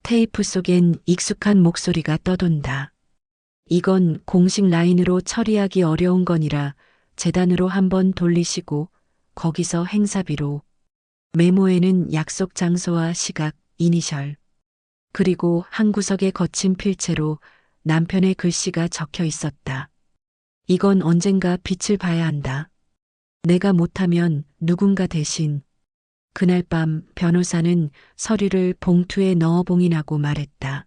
테이프 속엔 익숙한 목소리가 떠돈다. 이건 공식 라인으로 처리하기 어려운 거니라 재단으로 한번 돌리시고 거기서 행사비로. 메모에는 약속 장소와 시각, 이니셜. 그리고 한 구석에 거친 필체로 남편의 글씨가 적혀 있었다. 이건 언젠가 빛을 봐야 한다. 내가 못하면 누군가 대신. 그날 밤 변호사는 서류를 봉투에 넣어 봉인하고 말했다.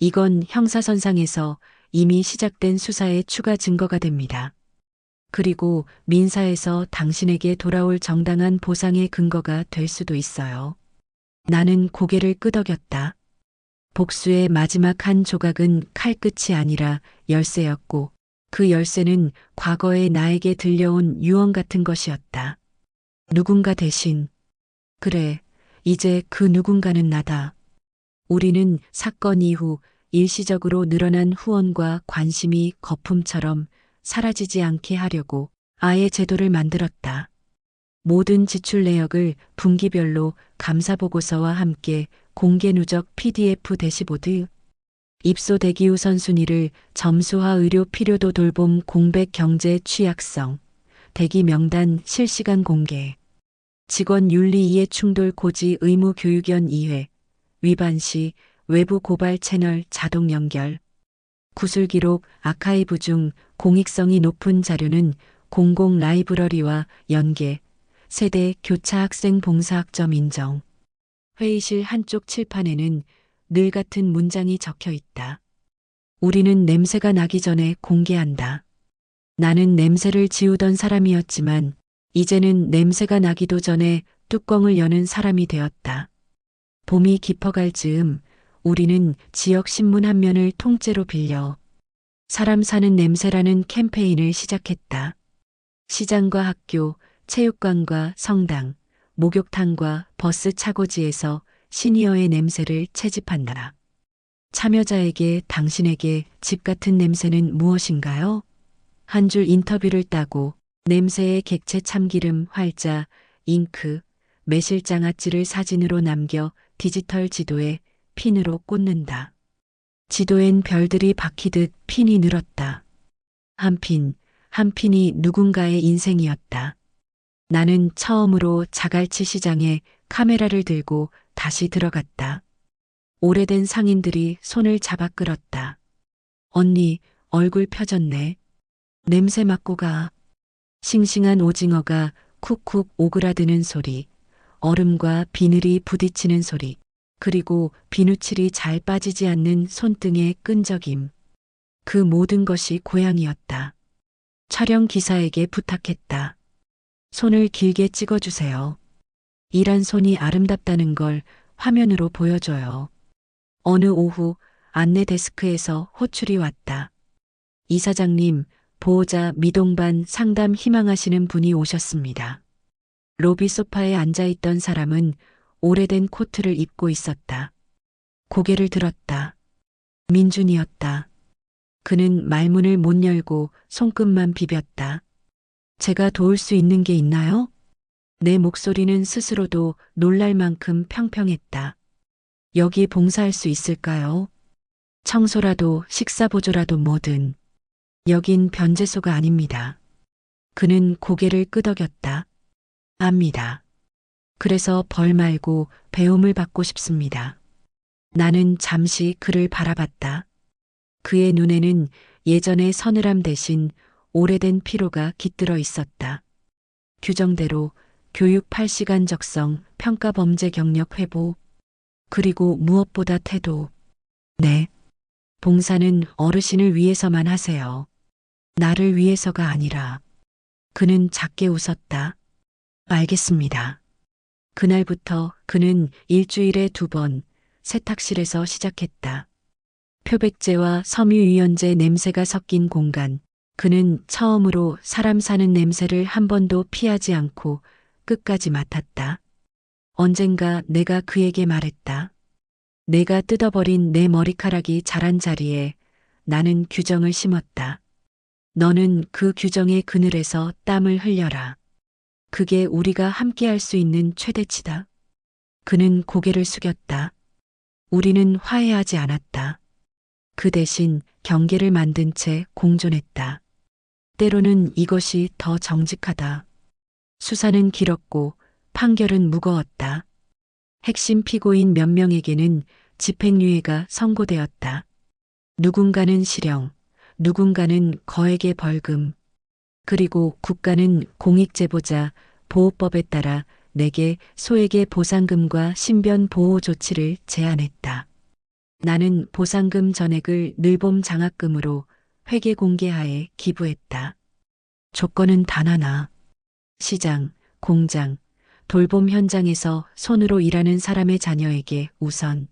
이건 형사선상에서 이미 시작된 수사의 추가 증거가 됩니다. 그리고 민사에서 당신에게 돌아올 정당한 보상의 근거가 될 수도 있어요. 나는 고개를 끄덕였다. 복수의 마지막 한 조각은 칼끝이 아니라 열쇠였고 그 열쇠는 과거에 나에게 들려온 유언 같은 것이었다. 누군가 대신. 그래, 이제 그 누군가는 나다. 우리는 사건 이후 일시적으로 늘어난 후원과 관심이 거품처럼 사라지지 않게 하려고 아예 제도를 만들었다. 모든 지출 내역을 분기별로 감사보고서와 함께 공개 누적 PDF 대시보드, 입소 대기 우선순위를 점수화 의료 필요도 돌봄 공백 경제 취약성, 대기 명단 실시간 공개, 직원 윤리 이해 충돌 고지 의무 교육연 2회, 위반 시 외부 고발 채널 자동 연결, 구술 기록 아카이브 중 공익성이 높은 자료는 공공 라이브러리와 연계, 세대 교차 학생 봉사학점 인정. 회의실 한쪽 칠판에는 늘 같은 문장이 적혀 있다. 우리는 냄새가 나기 전에 공개한다. 나는 냄새를 지우던 사람이었지만 이제는 냄새가 나기도 전에 뚜껑을 여는 사람이 되었다. 봄이 깊어갈 즈음 우리는 지역 신문 한 면을 통째로 빌려 사람 사는 냄새라는 캠페인을 시작했다. 시장과 학교, 체육관과 성당, 목욕탕과 버스 차고지에서 시니어의 냄새를 채집한다. 참여자에게 당신에게 집 같은 냄새는 무엇인가요? 한 줄 인터뷰를 따고 냄새의 객체 참기름, 활자, 잉크, 매실장아찌를 사진으로 남겨 디지털 지도에 핀으로 꽂는다. 지도엔 별들이 박히듯 핀이 늘었다. 한 핀, 한 핀이 누군가의 인생이었다. 나는 처음으로 자갈치 시장에 카메라를 들고 다시 들어갔다. 오래된 상인들이 손을 잡아 끌었다. 언니, 얼굴 펴졌네. 냄새 맡고 가. 싱싱한 오징어가 쿡쿡 오그라드는 소리, 얼음과 비늘이 부딪히는 소리, 그리고 비누칠이 잘 빠지지 않는 손등의 끈적임. 그 모든 것이 고향이었다. 촬영 기사에게 부탁했다. 손을 길게 찍어주세요. 일한 손이 아름답다는 걸 화면으로 보여줘요. 어느 오후 안내 데스크에서 호출이 왔다. 이사장님, 보호자 미동반 상담 희망하시는 분이 오셨습니다. 로비 소파에 앉아있던 사람은 오래된 코트를 입고 있었다. 고개를 들었다. 민준이었다. 그는 말문을 못 열고 손끝만 비볐다. 제가 도울 수 있는 게 있나요? 내 목소리는 스스로도 놀랄 만큼 평평했다. 여기 봉사할 수 있을까요? 청소라도 식사보조라도 뭐든. 여긴 변제소가 아닙니다. 그는 고개를 끄덕였다. 압니다. 그래서 벌 말고 배움을 받고 싶습니다. 나는 잠시 그를 바라봤다. 그의 눈에는 예전의 서늘함 대신 오래된 피로가 깃들어 있었다. 규정대로 교육 8시간 적성, 평가 범죄 경력 회복, 그리고 무엇보다 태도. 네. 봉사는 어르신을 위해서만 하세요. 나를 위해서가 아니라. 그는 작게 웃었다. 알겠습니다. 그날부터 그는 일주일에 2번 세탁실에서 시작했다. 표백제와 섬유유연제 냄새가 섞인 공간. 그는 처음으로 사람 사는 냄새를 한 번도 피하지 않고 끝까지 맡았다. 언젠가 내가 그에게 말했다. 내가 뜯어버린 내 머리카락이 자란 자리에 나는 규정을 심었다. 너는 그 규정의 그늘에서 땀을 흘려라. 그게 우리가 함께 할 수 있는 최대치다. 그는 고개를 숙였다. 우리는 화해하지 않았다. 그 대신 경계를 만든 채 공존했다. 때로는 이것이 더 정직하다. 수사는 길었고 판결은 무거웠다. 핵심 피고인 몇 명에게는 집행유예가 선고되었다. 누군가는 실형, 누군가는 거액의 벌금, 그리고 국가는 공익제보자 보호법에 따라 내게 소액의 보상금과 신변 보호 조치를 제한했다. 나는 보상금 전액을 늘봄 장학금으로 회계 공개하에 기부했다. 조건은 단 하나. 시장, 공장, 돌봄 현장에서 손으로 일하는 사람의 자녀에게 우선.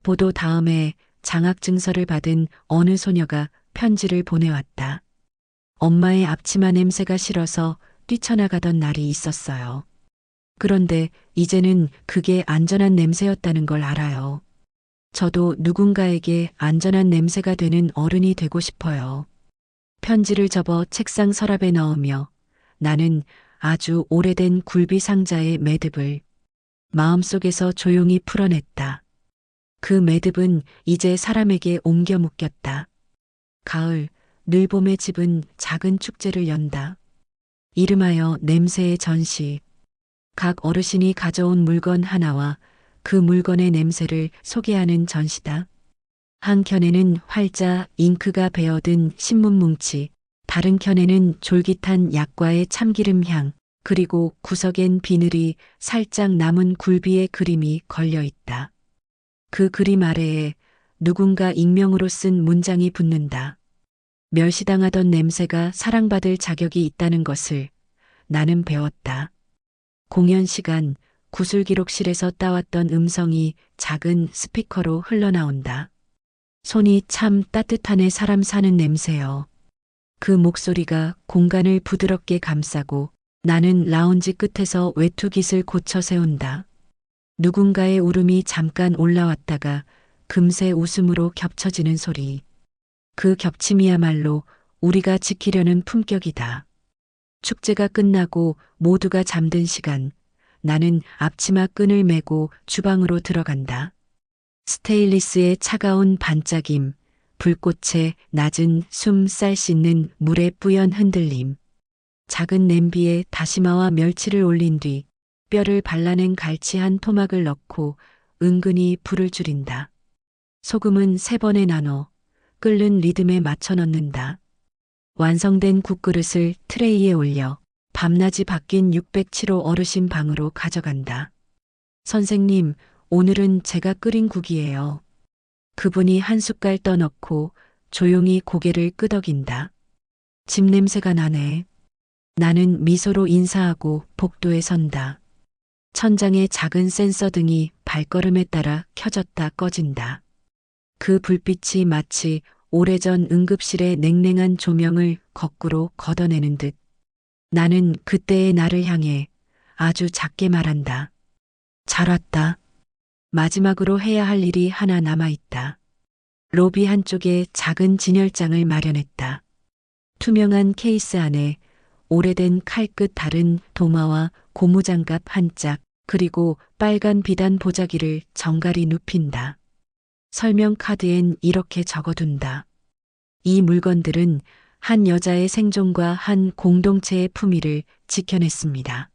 보도 다음에 장학증서를 받은 어느 소녀가 편지를 보내왔다. 엄마의 앞치마 냄새가 싫어서 뛰쳐나가던 날이 있었어요. 그런데 이제는 그게 안전한 냄새였다는 걸 알아요. 저도 누군가에게 안전한 냄새가 되는 어른이 되고 싶어요. 편지를 접어 책상 서랍에 넣으며 나는 아주 오래된 굴비 상자의 매듭을 마음속에서 조용히 풀어냈다. 그 매듭은 이제 사람에게 옮겨 묶였다. 가을, 늘봄의 집은 작은 축제를 연다. 이름하여 냄새의 전시. 각 어르신이 가져온 물건 하나와 그 물건의 냄새를 소개하는 전시다. 한 켠에는 활자 잉크가 배어든 신문 뭉치, 다른 켠에는 졸깃한 약과의 참기름 향, 그리고 구석엔 비늘이 살짝 남은 굴비의 그림이 걸려 있다. 그 그림 아래에 누군가 익명으로 쓴 문장이 붙는다. 멸시당하던 냄새가 사랑받을 자격이 있다는 것을 나는 배웠다. 공연 시간, 구술기록실에서 따왔던 음성이 작은 스피커로 흘러나온다. 손이 참 따뜻하네 사람 사는 냄새요. 그 목소리가 공간을 부드럽게 감싸고 나는 라운지 끝에서 외투깃을 고쳐 세운다. 누군가의 울음이 잠깐 올라왔다가 금세 웃음으로 겹쳐지는 소리. 그 겹침이야말로 우리가 지키려는 품격이다. 축제가 끝나고 모두가 잠든 시간, 나는 앞치마 끈을 메고 주방으로 들어간다. 스테인리스의 차가운 반짝임, 불꽃의 낮은 숨 쌀 씻는 물의 뿌연 흔들림. 작은 냄비에 다시마와 멸치를 올린 뒤 뼈를 발라낸 갈치 한 토막을 넣고 은근히 불을 줄인다. 소금은 3번에 나눠 끓는 리듬에 맞춰 넣는다. 완성된 국그릇을 트레이에 올려 밤낮이 바뀐 607호 어르신 방으로 가져간다. 선생님, 오늘은 제가 끓인 국이에요. 그분이 한 숟갈 떠넣고 조용히 고개를 끄덕인다. 집 냄새가 나네. 나는 미소로 인사하고 복도에 선다. 천장에 작은 센서 등이 발걸음에 따라 켜졌다 꺼진다. 그 불빛이 마치 오래전 응급실의 냉랭한 조명을 거꾸로 걷어내는 듯 나는 그때의 나를 향해 아주 작게 말한다. 잘 왔다. 마지막으로 해야 할 일이 하나 남아있다. 로비 한쪽에 작은 진열장을 마련했다. 투명한 케이스 안에 오래된 칼끝 다른 도마와 고무장갑 한 짝, 그리고 빨간 비단 보자기를 정갈히 눕힌다. 설명 카드엔 이렇게 적어둔다. 이 물건들은 한 여자의 생존과 한 공동체의 품위를 지켜냈습니다.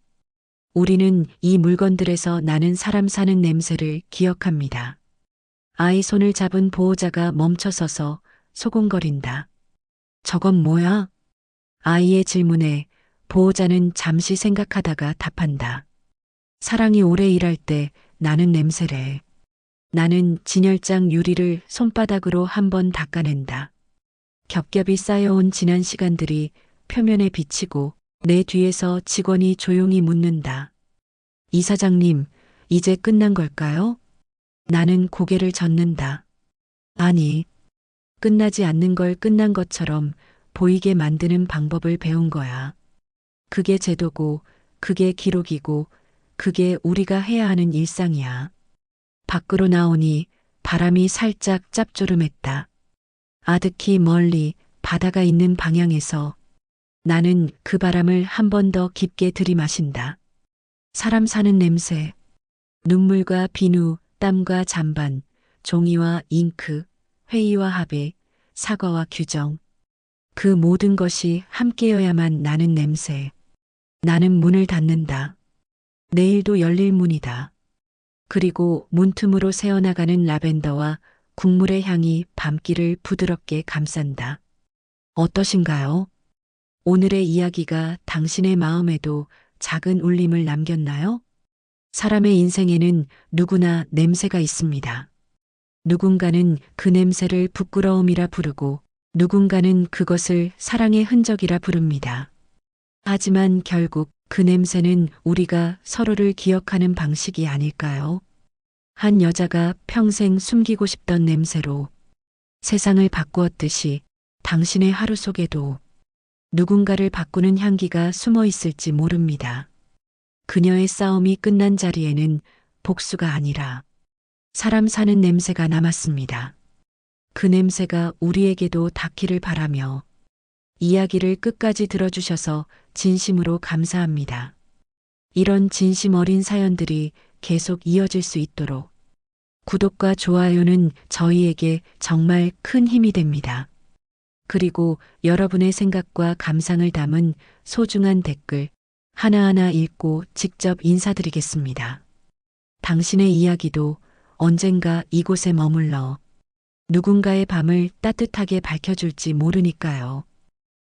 우리는 이 물건들에서 나는 사람 사는 냄새를 기억합니다. 아이 손을 잡은 보호자가 멈춰서서 소곤거린다. 저건 뭐야? 아이의 질문에 보호자는 잠시 생각하다가 답한다. 사랑이 오래 일할 때 나는 냄새래. 나는 진열장 유리를 손바닥으로 한번 닦아낸다. 겹겹이 쌓여온 지난 시간들이 표면에 비치고 내 뒤에서 직원이 조용히 묻는다. 이사장님, 이제 끝난 걸까요? 나는 고개를 젓는다. 아니, 끝나지 않는 걸 끝난 것처럼 보이게 만드는 방법을 배운 거야. 그게 제도고, 그게 기록이고, 그게 우리가 해야 하는 일상이야. 밖으로 나오니 바람이 살짝 짭조름했다. 아득히 멀리 바다가 있는 방향에서 나는 그 바람을 한 번 더 깊게 들이마신다. 사람 사는 냄새, 눈물과 비누, 땀과 잔반, 종이와 잉크, 회의와 합의, 사과와 규정. 그 모든 것이 함께여야만 나는 냄새. 나는 문을 닫는다. 내일도 열릴 문이다. 그리고 문틈으로 새어나가는 라벤더와 국물의 향이 밤길을 부드럽게 감싼다. 어떠신가요? 오늘의 이야기가 당신의 마음에도 작은 울림을 남겼나요? 사람의 인생에는 누구나 냄새가 있습니다. 누군가는 그 냄새를 부끄러움이라 부르고 누군가는 그것을 사랑의 흔적이라 부릅니다. 하지만 결국 그 냄새는 우리가 서로를 기억하는 방식이 아닐까요? 한 여자가 평생 숨기고 싶던 냄새로 세상을 바꾸었듯이 당신의 하루 속에도 누군가를 바꾸는 향기가 숨어 있을지 모릅니다. 그녀의 싸움이 끝난 자리에는 복수가 아니라 사람 사는 냄새가 남았습니다. 그 냄새가 우리에게도 닿기를 바라며 이야기를 끝까지 들어주셔서 진심으로 감사합니다. 이런 진심 어린 사연들이 계속 이어질 수 있도록 구독과 좋아요는 저희에게 정말 큰 힘이 됩니다. 그리고 여러분의 생각과 감상을 담은 소중한 댓글 하나하나 읽고 직접 인사드리겠습니다. 당신의 이야기도 언젠가 이곳에 머물러 누군가의 밤을 따뜻하게 밝혀줄지 모르니까요.